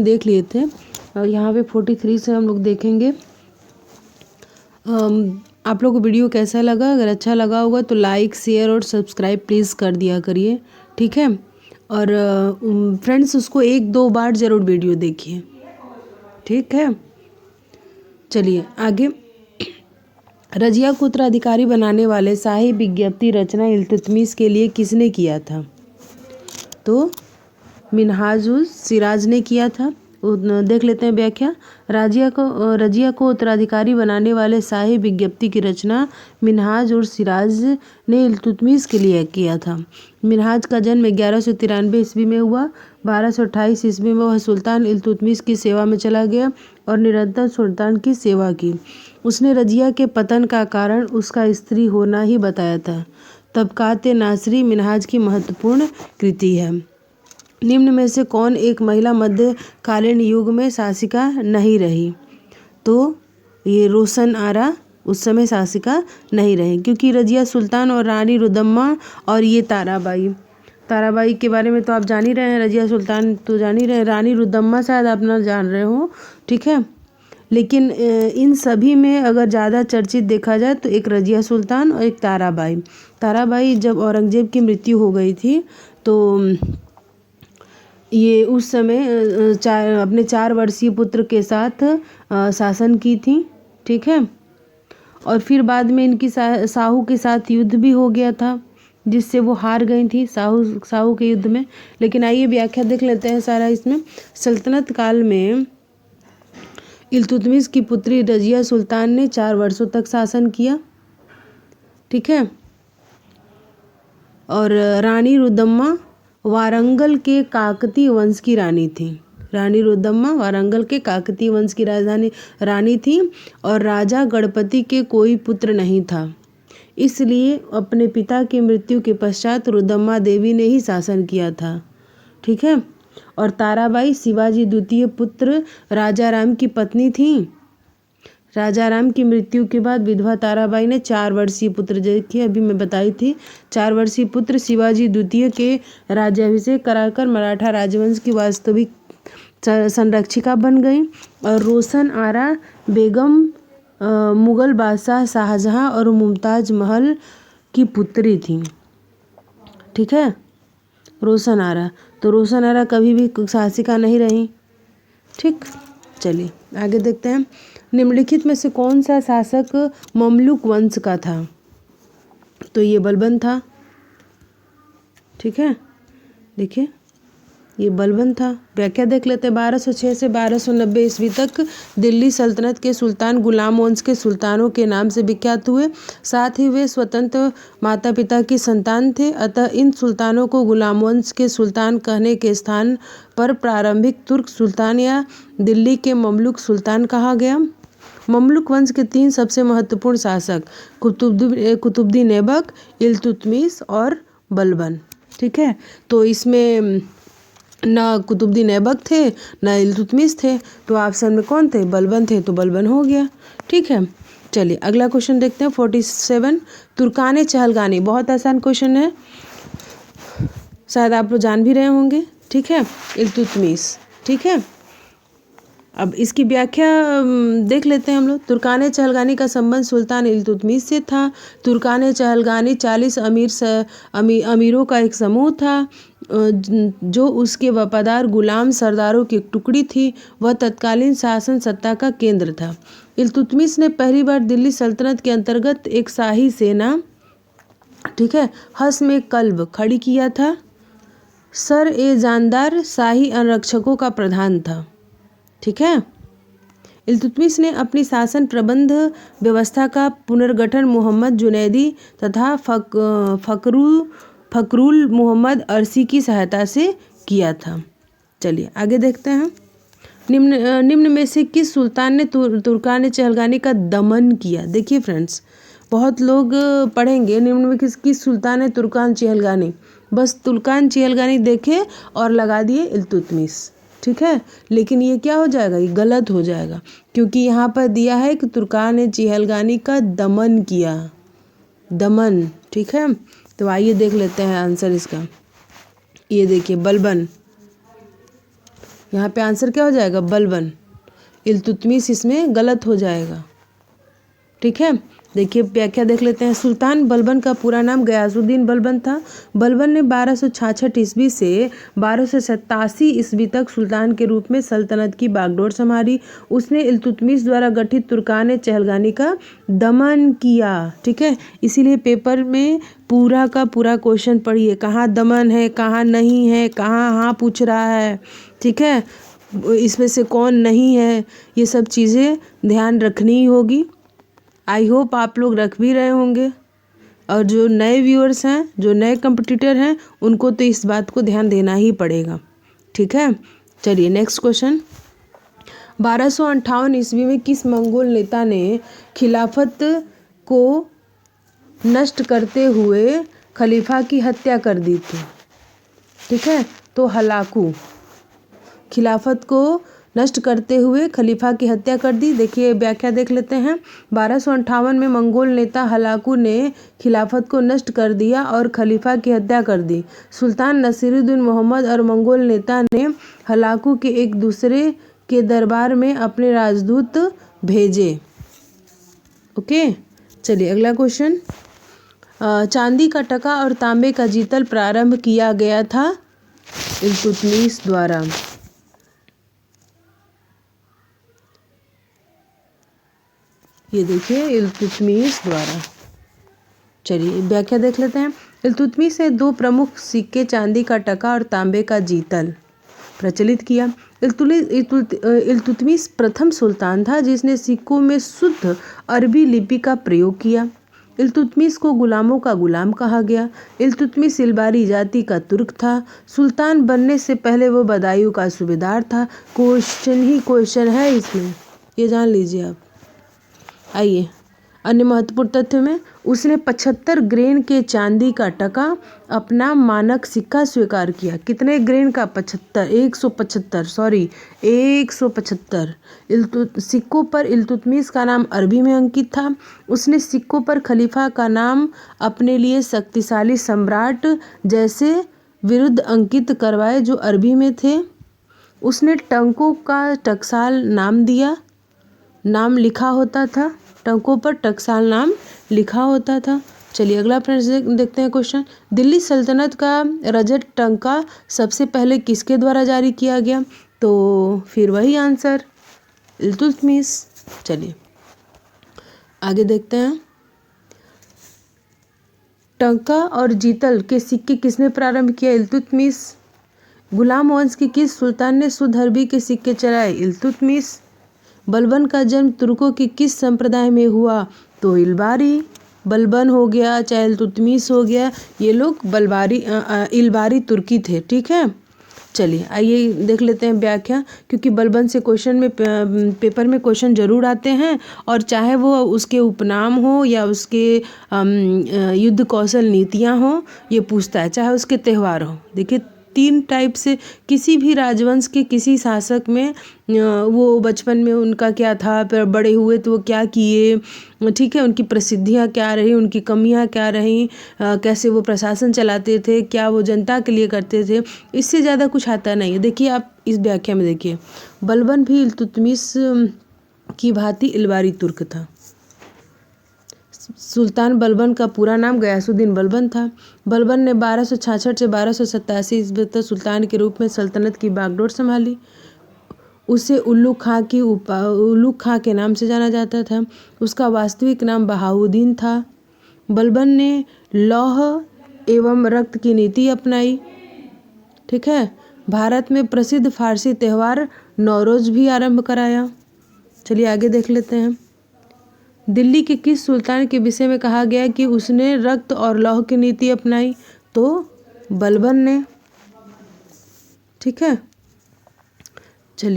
देख लिए थे और यहाँ पे 43 से हम लोग देखेंगे। आप लोग को वीडियो कैसा लगा? अगर अच्छा लगा होगा तो लाइक शेयर और सब्सक्राइब प्लीज़ कर दिया करिए, ठीक है। और फ्रेंड्स उसको 1-2 बार ज़रूर वीडियो देखिए, ठीक है। चलिए आगे। रजिया को उत्तराधिकारी बनाने वाले शाही विज्ञप्ति रचना इल्तुतमिश के लिए किसने किया था? तो मिन्हाजुल सिराज ने किया था। देख लेते हैं व्याख्या। रजिया को उत्तराधिकारी बनाने वाले शाही विज्ञप्ति की रचना मिन्हाज और सिराज ने इल्तुतमिश के लिए किया था। मिन्हाज का जन्म 1193 ईस्वी में हुआ। 1228 ईस्वी में वह सुल्तान इल्तुतमिश की सेवा में चला गया और निरंतर सुल्तान की सेवा की। उसने रजिया के पतन का कारण उसका स्त्री होना ही बताया था। तबकात नासरी मिन्हाज की महत्वपूर्ण कृति है। निम्न में से कौन एक महिला मध्यकालीन युग में शासिका नहीं रही? तो ये रोशन आरा उस समय शासिका नहीं रही, क्योंकि रजिया सुल्तान और रानी रुदम्मा और ये ताराबाई के बारे में तो आप जान ही रहे हैं। रजिया सुल्तान तो जान ही रहे हैं, रानी रुदम्मा शायद आप ना जान रहे हो, ठीक है। लेकिन इन सभी में अगर ज़्यादा चर्चित देखा जाए तो एक रजिया सुल्तान और एक ताराबाई जब औरंगजेब की मृत्यु हो गई थी तो ये उस समय अपने 4 वर्षीय पुत्र के साथ शासन की थी, ठीक है। और फिर बाद में इनकी साहू के साथ युद्ध भी हो गया था, जिससे वो हार गई थी साहू के युद्ध में। लेकिन आइए व्याख्या देख लेते हैं सारा इसमें। सल्तनत काल में इल्तुतमिश की पुत्री रजिया सुल्तान ने 4 वर्षों तक शासन किया, ठीक है। और रानी रुदम्मा वारंगल के काकतीय वंश की रानी थी। रानी रुदम्मा वारंगल के काकतीय वंश की रानी थी और राजा गणपति के कोई पुत्र नहीं था, इसलिए अपने पिता की मृत्यु के पश्चात रुदम्मा देवी ने ही शासन किया था, ठीक है। और ताराबाई शिवाजी द्वितीय पुत्र राजाराम की पत्नी थी। राजाराम की मृत्यु के बाद विधवा ताराबाई ने 4 वर्षीय पुत्र, देखिए अभी मैं बताई थी, 4 वर्षीय पुत्र शिवाजी द्वितीय के राज्याभिषेक कराकर मराठा राजवंश की वास्तविक संरक्षिका बन गई। और रोशन आरा बेगम मुगल बादशाह शाहजहां और मुमताज महल की पुत्री थी, ठीक है। रोशन आरा कभी भी शासिका नहीं रही, ठीक। चलिए आगे देखते हैं। निम्नलिखित में से कौन सा शासक ममलूक वंश का था? तो ये बलबन था, ठीक है। देखिए ये बलबन था। व्याख्या देख लेते हैं। 1206 से 1290 ईस्वी तक दिल्ली सल्तनत के सुल्तान गुलाम वंश के सुल्तानों के नाम से विख्यात हुए। साथ ही वे स्वतंत्र माता पिता की संतान थे, अतः इन सुल्तानों को गुलाम वंश के सुल्तान कहने के स्थान पर प्रारंभिक तुर्क सुल्तान या दिल्ली के ममलूक सुल्तान कहा गया। ममलूक वंश के 3 सबसे महत्वपूर्ण शासक कुतुबुद्दीन ऐबक, इल्तुतमिश और बलबन, ठीक है। तो इसमें ना कुतुबुद्दीन ऐबक थे ना इल्तुतमिश थे, तो ऑप्शन में कौन थे? बलबन थे, तो बलबन हो गया, ठीक है। चलिए अगला क्वेश्चन देखते हैं। 47 तुर्कान चहलगानी, बहुत आसान क्वेश्चन है, शायद आप लोग जान भी रहे होंगे, ठीक है। इल्तुतमिश, ठीक है। अब इसकी व्याख्या देख लेते हैं हम लोग। तुर्कान चहलगानी का संबंध सुल्तान इल्तुतमिश से था। तुर्कान चहलगानी 40 अमीरों का एक समूह था, जो उसके वफादार गुलाम सरदारों की एक टुकड़ी थी। वह तत्कालीन शासन सत्ता का केंद्र था। इल्तुतमिश ने पहली बार दिल्ली सल्तनत के अंतर्गत एक शाही सेना, ठीक है, हस्म कल्ब खड़ी किया था। सर ए जानदार शाही आरक्षकों का प्रधान था, ठीक है। इल्तुतमिश ने अपनी शासन प्रबंध व्यवस्था का पुनर्गठन मोहम्मद जुनैदी तथा फकरुल मोहम्मद अरसी की सहायता से किया था। चलिए आगे देखते हैं। निम्न में से किस सुल्तान ने तुर्कान चहलगानी का दमन किया? देखिए फ्रेंड्स, बहुत लोग पढ़ेंगे निम्न में किस सुल्तान ने तुर्कान चहलगानी, बस तुर्कान चहलगानी देखे और लगा दिए इल्तुतमिश, ठीक है। लेकिन ये क्या हो जाएगा? ये गलत हो जाएगा, क्योंकि यहाँ पर दिया है कि तुर्कान चहलगानी का दमन किया, दमन, ठीक है। तो आइए देख लेते हैं आंसर इसका। ये देखिए बलबन, यहाँ पे आंसर क्या हो जाएगा? बलबन। इल्तुतमिश इसमें गलत हो जाएगा। ठीक है, देखिए व्याख्या देख लेते हैं। सुल्तान बलबन का पूरा नाम गयासुद्दीन बलबन था। बलबन ने 1266 ईस्वी से 1287 ईस्वी तक सुल्तान के रूप में सल्तनत की बागडोर संभाली। उसने इल्तुतमिश द्वारा गठित तुर्कान चहलगानी का दमन किया। ठीक है, इसीलिए पेपर में पूरा का पूरा क्वेश्चन पढ़िए, कहाँ दमन है, कहाँ नहीं है, कहाँ हाँ पूछ रहा है। ठीक है, इसमें से कौन नहीं है, ये सब चीज़ें ध्यान रखनी ही होगी। आई होप आप लोग रख भी रहे होंगे, और जो नए व्यूअर्स हैं, जो नए कंपटीटर हैं, उनको तो इस बात को ध्यान देना ही पड़ेगा। ठीक है, चलिए नेक्स्ट क्वेश्चन। 1258 ईस्वी में किस मंगोल नेता ने खिलाफत को नष्ट करते हुए खलीफा की हत्या कर दी थी? ठीक है, तो हलाकू। खिलाफत को नष्ट करते हुए खलीफा की हत्या कर दी। देखिए व्याख्या देख लेते हैं। 1258 में मंगोल नेता हलाकू ने खिलाफत को नष्ट कर दिया और खलीफा की हत्या कर दी। सुल्तान नसीरुद्दीन मोहम्मद और मंगोल नेता ने हलाकू के एक दूसरे के दरबार में अपने राजदूत भेजे। ओके, चलिए अगला क्वेश्चन। चांदी का टका और तांबे का जीतल प्रारंभ किया गया था इल्तुतमिश द्वारा। ये देखिए इल्तुतमिश द्वारा। चलिए व्याख्या देख लेते हैं। इल्तुतमिश से दो प्रमुख सिक्के चांदी का टका और तांबे का जीतल प्रचलित किया। इल्तुतमिश प्रथम सुल्तान था जिसने सिक्कों में शुद्ध अरबी लिपि का प्रयोग किया। इल्तुतमिश को गुलामों का गुलाम कहा गया। इल्तुतमिश इल्बारी जाति का तुर्क था। सुल्तान बनने से पहले वो बदायूं का सूबेदार था। क्वेश्चन ही क्वेश्चन है इसमें, ये जान लीजिए आप। आइए अन्य महत्वपूर्ण तथ्य में, उसने 75 ग्रेन के चांदी का टका अपना मानक सिक्का स्वीकार किया। कितने ग्रेन का? 75, 175 सिक्कों पर इल्तुतमिश का नाम अरबी में अंकित था। उसने सिक्कों पर खलीफा का नाम अपने लिए शक्तिशाली सम्राट जैसे विरुद्ध अंकित करवाए जो अरबी में थे। उसने टंकों का टकसाल नाम दिया, नाम लिखा होता था, टंकों पर टकसाल नाम लिखा होता था। चलिए अगला प्रश्न देखते हैं क्वेश्चन। दिल्ली सल्तनत का रजत टंका सबसे पहले किसके द्वारा जारी किया गया? तो फिर वही आंसर, इल्तुतमिश। चलिए आगे देखते हैं। टंका और जीतल के सिक्के किसने प्रारंभ किया? इल्तुतमिश। गुलाम वंश के किस सुल्तान ने शुद्ध अरबी के सिक्के चलाए? इल्तुतमिश। बलबन का जन्म तुर्कों के किस संप्रदाय में हुआ? तो इल्बारी। बलबन हो गया चाहे इल्तुतमिश हो गया, ये लोग इल्बारी तुर्की थे। ठीक है, चलिए आइए देख लेते हैं व्याख्या, क्योंकि बलबन से क्वेश्चन में पेपर में क्वेश्चन जरूर आते हैं, और चाहे वो उसके उपनाम हो या उसके युद्ध कौशल नीतियाँ हो, ये पूछता है, चाहे उसके त्यौहार हो। देखिए 3 टाइप से किसी भी राजवंश के किसी शासक में वो बचपन में उनका क्या था, फिर बड़े हुए तो वो क्या किए, ठीक है, उनकी प्रसिद्धियाँ क्या रही, उनकी कमियाँ क्या रहीं, कैसे वो प्रशासन चलाते थे, क्या वो जनता के लिए करते थे, इससे ज़्यादा कुछ आता नहीं है। देखिए आप इस व्याख्या में देखिए, बलबन भी इल्तुतमिश की भांति इल्बारी तुर्क था। सुल्तान बलबन का पूरा नाम गयासुद्दीन बलबन था। बलबन ने 1266 से 1287 ईस्वी तक सुल्तान के रूप में सल्तनत की बागडोर संभाली। उसे उल्लुग खां के नाम से जाना जाता था। उसका वास्तविक नाम बहाउद्दीन था। बलबन ने लौह एवं रक्त की नीति अपनाई। ठीक है, भारत में प्रसिद्ध फारसी त्यौहार नौरोज भी आरंभ कराया। चलिए आगे देख लेते हैं। दिल्ली के किस सुल्तान के विषय में कहा गया कि उसने रक्त और लौह की नीति अपनाई? तो बलबन ने। ठीक है, चलिए